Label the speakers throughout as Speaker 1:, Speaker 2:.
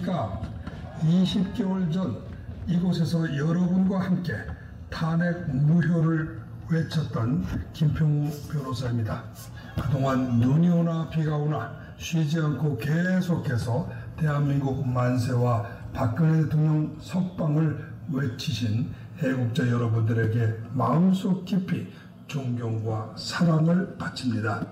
Speaker 1: 안녕하십니까. 20개월 전 이곳에서 여러분과 함께 탄핵 무효를 외쳤던 김평우 변호사입니다. 그동안 눈이 오나 비가 오나 쉬지 않고 계속해서 대한민국 만세와 박근혜 대통령 석방을 외치신 애국자 여러분들에게 마음속 깊이 존경과 사랑을 바칩니다.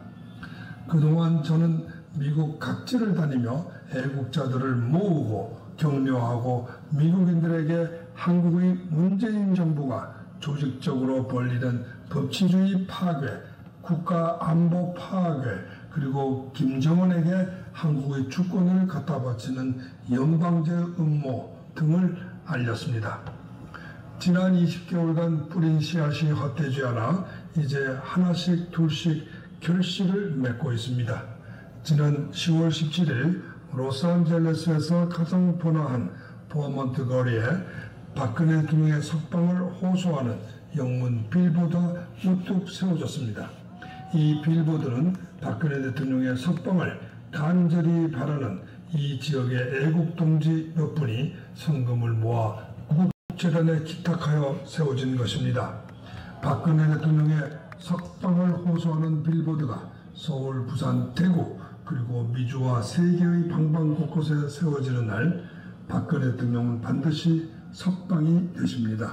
Speaker 1: 그동안 저는 미국 각지를 다니며 애국자들을 모으고 격려하고 미국인들에게 한국의 문재인 정부가 조직적으로 벌이는 법치주의 파괴, 국가 안보 파괴, 그리고 김정은에게 한국의 주권을 갖다 바치는 연방제 음모 등을 알렸습니다. 지난 20개월간 뿌린 씨앗이 헛되지 않아 이제 하나씩 둘씩 결실을 맺고 있습니다. 지난 10월 17일 로스앤젤레스에서 가장 번화한 버먼트 거리에 박근혜 대통령의 석방을 호소하는 영문 빌보드가 우뚝 세워졌습니다. 이 빌보드는 박근혜 대통령의 석방을 간절히 바라는 이 지역의 애국동지 몇 분이 성금을 모아 국재단에 기탁하여 세워진 것입니다. 박근혜 대통령의 석방을 호소하는 빌보드가 서울, 부산, 대구 그리고 미주와 세계의 방방 곳곳에 세워지는 날 박근혜 대통령은 반드시 석방이 되십니다.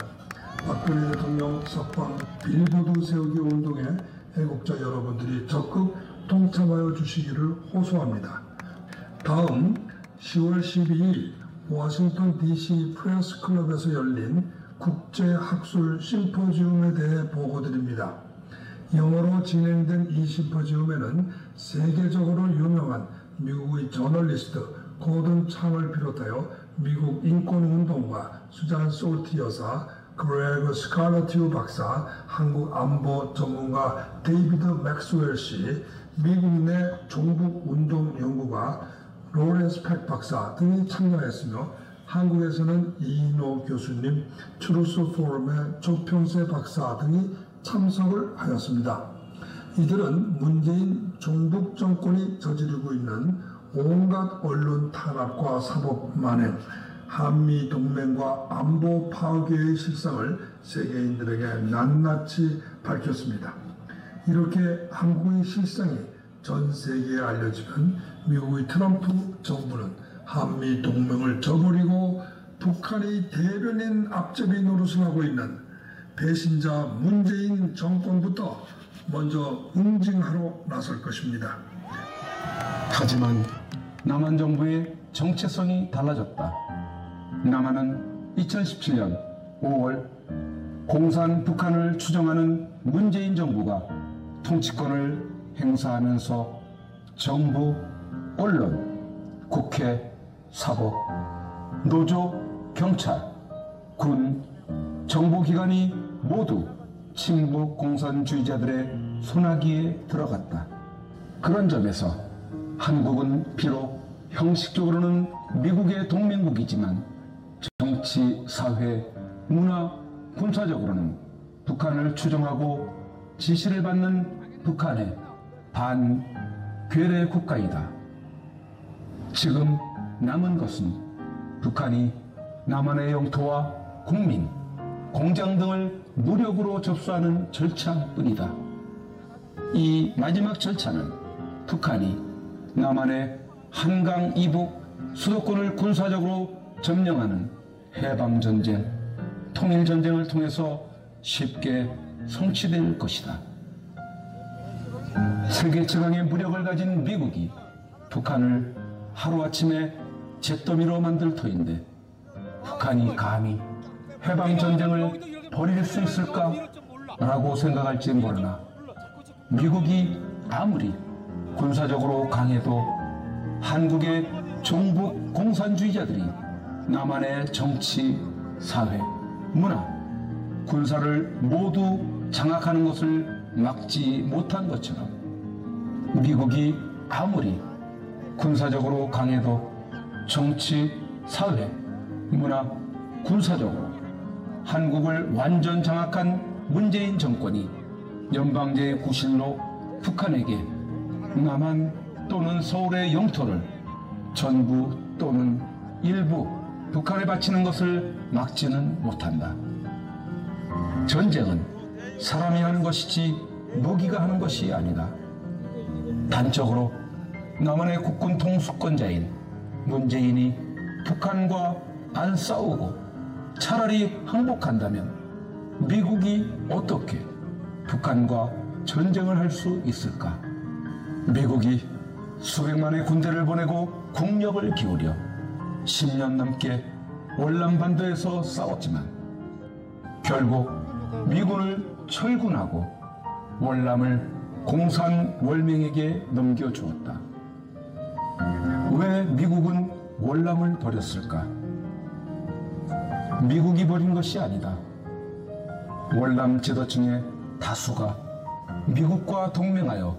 Speaker 1: 박근혜 대통령 석방 빌보드 세우기 운동에 애국자 여러분들이 적극 동참하여 주시기를 호소합니다. 다음 10월 12일 워싱턴 DC 프레스 클럽에서 열린 국제학술 심포지움에 대해 보고드립니다. 영어로 진행된 이 심포지움에는 세계적으로 유명한 미국의 저널리스트 고든 창을 비롯하여 미국 인권운동가 수잔 솔티 여사, 그레그 스칼러티우 박사, 한국 안보 전문가 데이비드 맥스웰 씨, 미국 내 종북운동 연구가 로렌스 팩 박사 등이 참여했으며 한국에서는 이인호 교수님, 트루스 포럼의 조평세 박사 등이 참석을 하였습니다. 이들은 문재인 종북 정권이 저지르고 있는 온갖 언론 탄압과 사법 만행, 한미 동맹과 안보 파괴의 실상을 세계인들에게 낱낱이 밝혔습니다. 이렇게 한국의 실상이 전 세계에 알려지면 미국의 트럼프 정부는 한미 동맹을 저버리고 북한의 대변인 앞잡이 노릇을 하고 있는 배신자 문재인 정권부터 먼저 응징하러 나설 것입니다.
Speaker 2: 하지만 남한 정부의 정체성이 달라졌다. 남한은 2017년 5월 공산 북한을 추종하는 문재인 정부가 통치권을 행사하면서 정부, 언론, 국회, 사법, 노조, 경찰, 군, 정보기관이 모두 친북 공산주의자들의 손아귀에 들어갔다. 그런 점에서 한국은 비록 형식적으로는 미국의 동맹국이지만 정치, 사회, 문화, 군사적으로는 북한을 추종하고 지시를 받는 북한의 반괴뢰 국가이다. 지금 남은 것은 북한이 남한의 영토와 국민, 공장 등을 무력으로 접수하는 절차뿐이다. 이 마지막 절차는 북한이 남한의 한강 이북 수도권을 군사적으로 점령하는 해방전쟁, 통일전쟁을 통해서 쉽게 성취될 것이다. 세계 최강의 무력을 가진 미국이 북한을 하루아침에 잿더미로 만들 터인데 북한이 감히 해방전쟁을 벌일 수 있을까? 라고 생각할지 모르나 미국이 아무리 군사적으로 강해도 한국의 종북 공산주의자들이 남한의 정치, 사회, 문화, 군사를 모두 장악하는 것을 막지 못한 것처럼 미국이 아무리 군사적으로 강해도 정치, 사회, 문화, 군사적으로 한국을 완전 장악한 문재인 정권이 연방제 구실로 북한에게 남한 또는 서울의 영토를 전부 또는 일부 북한에 바치는 것을 막지는 못한다. 전쟁은 사람이 하는 것이지 무기가 하는 것이 아니다. 단적으로 남한의 국군 통수권자인 문재인이 북한과 안 싸우고 차라리 항복한다면 미국이 어떻게 북한과 전쟁을 할 수 있을까? 미국이 수백만의 군대를 보내고 국력을 기울여 10년 넘게 월남반도에서 싸웠지만 결국 미군을 철군하고 월남을 공산 월맹에게 넘겨주었다. 왜 미국은 월남을 버렸을까? 미국이 버린 것이 아니다. 월남 지도층의 다수가 미국과 동맹하여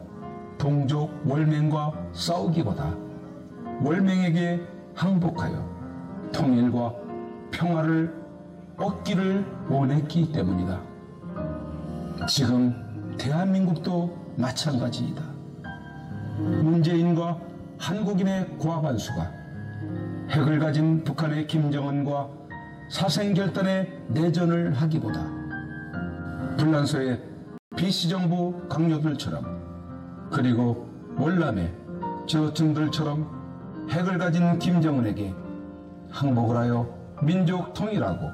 Speaker 2: 동족 월맹과 싸우기보다 월맹에게 항복하여 통일과 평화를 얻기를 원했기 때문이다. 지금 대한민국도 마찬가지이다. 문재인과 한국인의 과반수가 핵을 가진 북한의 김정은과 사생결단의 내전을 하기보다 불란서의 비씨정부 강요들처럼 그리고 월남의 지도층들처럼 핵을 가진 김정은에게 항복을 하여 민족 통일하고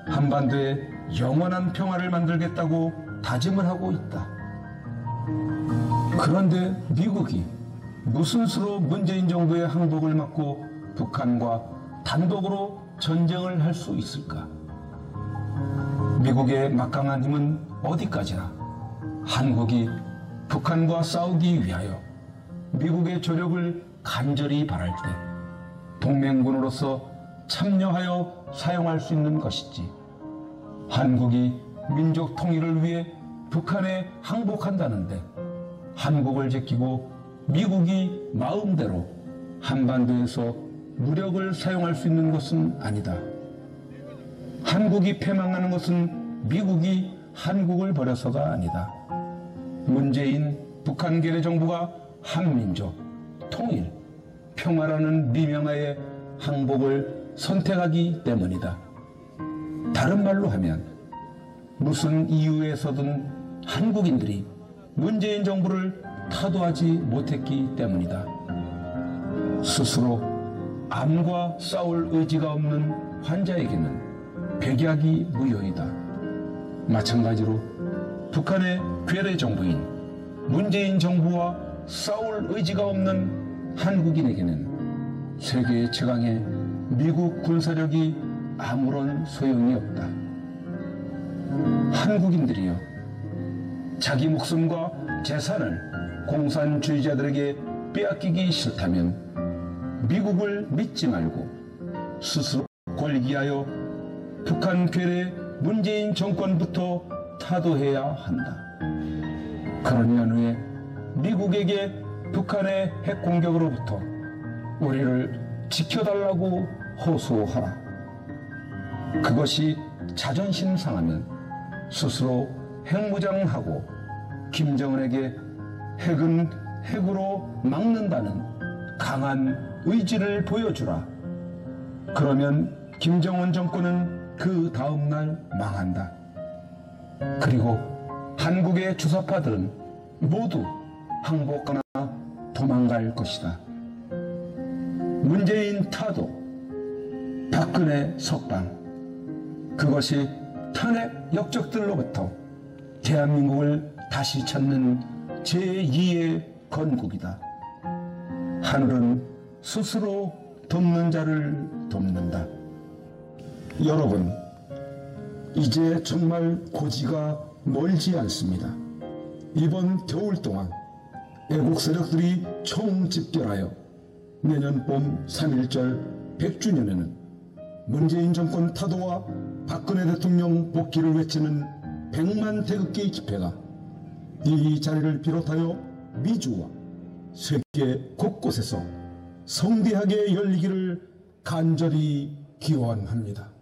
Speaker 2: 한반도에 영원한 평화를 만들겠다고 다짐을 하고 있다. 그런데 미국이 무슨 수로 문재인 정부의 항복을 막고 북한과 단독으로 전쟁을 할 수 있을까? 미국의 막강한 힘은 어디까지나 한국이 북한과 싸우기 위하여 미국의 조력을 간절히 바랄 때 동맹군으로서 참여하여 사용할 수 있는 것이지, 한국이 민족 통일을 위해 북한에 항복한다는데 한국을 제끼고 미국이 마음대로 한반도에서 무력을 사용할 수 있는 것은 아니다. 한국이 패망하는 것은 미국이 한국을 버려서가 아니다. 문재인 북한 괴뢰 정부가 한민족, 통일, 평화라는 미명하에 항복을 선택하기 때문이다. 다른 말로 하면 무슨 이유에서든 한국인들이 문재인 정부를 타도하지 못했기 때문이다. 스스로 암과 싸울 의지가 없는 환자에게는 백약이 무효이다. 마찬가지로 북한의 괴뢰 정부인 문재인 정부와 싸울 의지가 없는 한국인에게는 세계 최강의 미국 군사력이 아무런 소용이 없다. 한국인들이여, 자기 목숨과 재산을 공산주의자들에게 빼앗기기 싫다면 미국을 믿지 말고 스스로 권리하여 북한 괴뢰 문재인 정권부터 타도해야 한다. 그런 연후에 미국에게 북한의 핵 공격으로부터 우리를 지켜달라고 호소하라. 그것이 자존심 상하면 스스로 핵무장하고 김정은에게 핵은 핵으로 막는다는 강한 의지를 보여주라. 그러면 김정은 정권은 그 다음날 망한다. 그리고 한국의 주사파들은 모두 항복하거나 도망갈 것이다. 문재인 타도, 박근혜 석방, 그것이 탄핵 역적들로부터 대한민국을 다시 찾는 제2의 건국이다. 하늘은 스스로 돕는 자를 돕는다. 여러분, 이제 정말 고지가 멀지 않습니다. 이번 겨울 동안 애국 세력들이 총집결하여 내년 봄 3.1절 100주년에는 문재인 정권 타도와 박근혜 대통령 복귀를 외치는 100만 태극기 집회가 이 자리를 비롯하여 미주와 세계 곳곳에서 성대하게 열리기를 간절히 기원합니다.